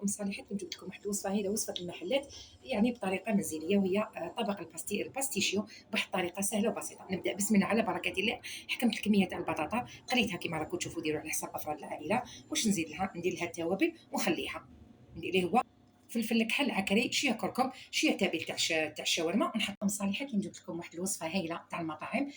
مصالحات نجيب لكم واحد الوصفه، هي وصفه المحلات يعني بطريقه منزليه، وهي طبق الباستيشيو بواحد الطريقه سهله وبسيطه. نبدا بسم الله على بركه الله. حكمت الكميه تاع البطاطا، قليتها كما راكم تشوفوا، ديروا على حساب افراد العائله. واش نزيد لها؟ ندير لها التوابل ونخليها. ندير ليه هو فلفل كحل عكري، شويه كركم، شويه تابل تاع الشاورما، ونحط مصالحات اللي نجيب لكم واحد الوصفه هايله تاع المطاعم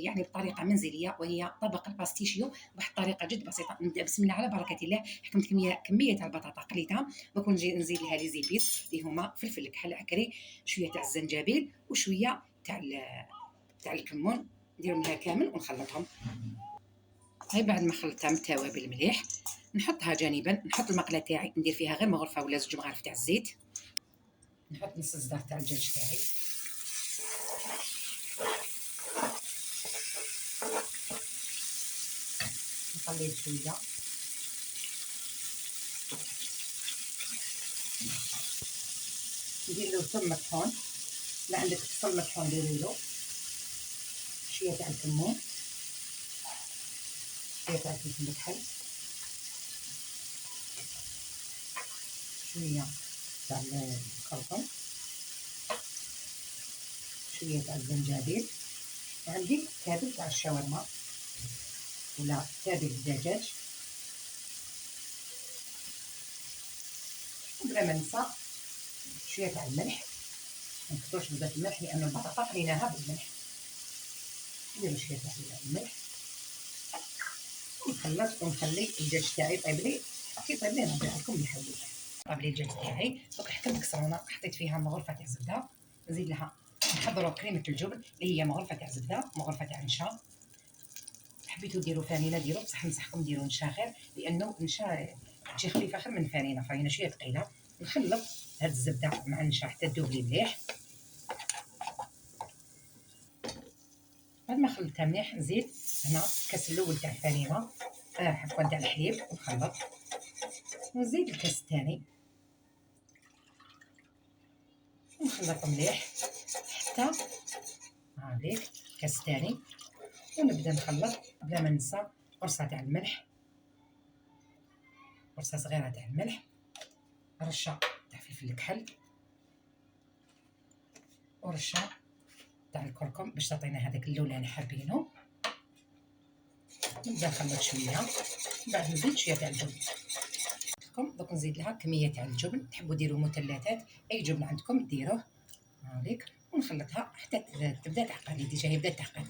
يعني بطريقه منزليه، وهي طبق الباستيشيو بواحد الطريقه جد بسيطه. نبدا بسم الله على بركه الله. حكمت كميه تاع البطاطا قليتها، دوك نزيد لها لي زيبيس اللي هما فلفل كحل عكري، شويه تاع الزنجبيل، وشويه تاع الكمون. نديرهم لها كامل ونخلطهم. هاي بعد ما خلطتها من التوابل مليح نحطها جانبا. نحط المقله تاعي، ندير فيها غير مغرفه ولا زوج مغارف تاع الزيت. نحط نص صدر تاع الدجاج تاعي، نخليه شويه. ندير له ثوم مطحون، لا عندك بصل مطحون ديري له، شويه تاع الكمون، شويه تاع الفلفل الكحل، شويه تاع الكركم، شويه تاع الزنجبيل، وعندي تابل تاع الشاورما ولا تابل الدجاج. وبلا ما ننسى شويه تاع الملح، ما نكثرش بزاف الملح لان البطاطا قليناها بالملح. ندير شويه تاع الملح ونخلط ونخلي الدجاج تاعي يطيب لي. كي يطيب لي نرجع لكم نحول طاب لي الدجاج تاعي. دوك حكمت كسرونه، حطيت فيها مغرفه تاع زبده، نزيد لها نحضروا كريمه الجبن اللي هي مغرفه تاع زبده، مغرفه تاع نشا. حبيتوا ديروا فانيله ديروا، بصح ننصحكم ديروا نشا غير، لانه نشا تجي خفيفه خير من فانيله شويه ثقيله. نخلط هاد الزبده مع النشا حتى تذوب لي مليح. بعد ما خلطتها مليح نزيد هنا الكاس الاول تاع الفانيله، عفوا تاع الحليب، ونخلط. ونزيد الكاس الثاني ونخلط مليح حتى هذيك الكاس الثاني. ونبدا نخلط بلا ما ننسى قرصه تاع الملح، قرصه صغيره تاع الملح، رشه تاع فلفل الكحل، ورشه تاع الكركم باش تعطينا هذاك اللون اللي حابينه. نبدا نخلط شويه، بعد نزيد شويه تاع الجبن. دوك نزيد لها كميه تاع الجبن، تحبوا ديروا مثلثات، اي جبن عندكم ديروه هذيك، ونخلطها حتى تبدا تعقد. ديجا هي بدات تعقد.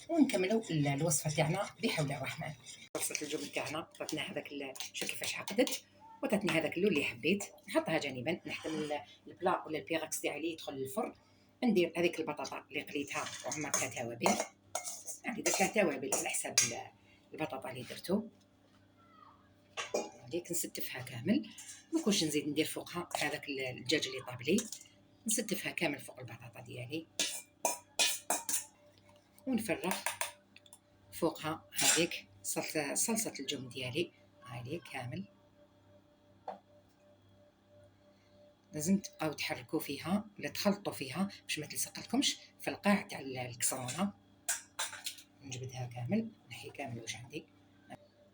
ونكملوا الوصفه تاعنا بحول الرحمن. قرصه الجبن تاعنا عطاتنا هذاك شوف كيفاش عقدت، وعطاتني هذاك اللون اللي حبيت. نحطها جانبا، نحتم البلا ولا البيغاكس تاعي اللي يدخل للفرن. ندير هذيك البطاطا اللي قليتها وعمرتها توابل، يعني درت لها توابل على حساب البطاطا اللي درتو. هذيك نستفها كامل. مكونش نزيد ندير فوقها هذاك الدجاج اللي طاب لي، نستفها كامل فوق البطاطا ديالي. ونفرغ فوقها هذيك صلصه الجبن ديالي هذه كامل. لازم تبقاو تحركوا فيها ولا تخلطوا فيها باش ما تلصق لكمش في القاع تاع الكسرونه. نجبدها كامل، نحي كامل واش عندي.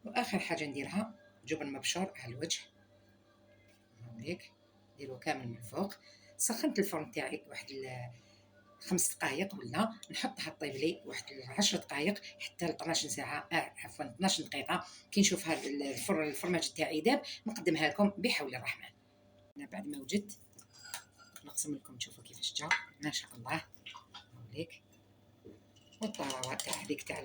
واخر حاجه نديرها جبن مبشور على الوجه هذيك، نديرو كامل من الفوق. سخنت الفرن تاعي واحد 5 دقائق، ولا نحطها طيب لي واحد 10 دقائق حتى ل 12 ساعه، عفوا 12 دقيقه. كي نشوف هذا الفرماج تاعي داب نقدمها لكم بحول الرحمن. انا بعد ما وجدت نقسم لكم تشوفوا كيفاش جا، ما شاء الله هذيك. والطراوه تاع هذيك تاع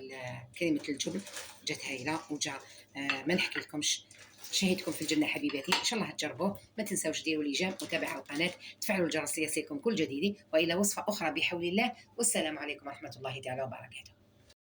كريمه الجبن جات هايله، وجا ما نحكي لكمش. شهيتكم في الجنه حبيباتي، ان شاء الله تجربوه. ما تنساوش ديروا لي جيم وتابعوا القناه، تفعلوا الجرس ليصلكم كل جديد، والى وصفه اخرى بحول الله. والسلام عليكم ورحمه الله تعالى وبركاته.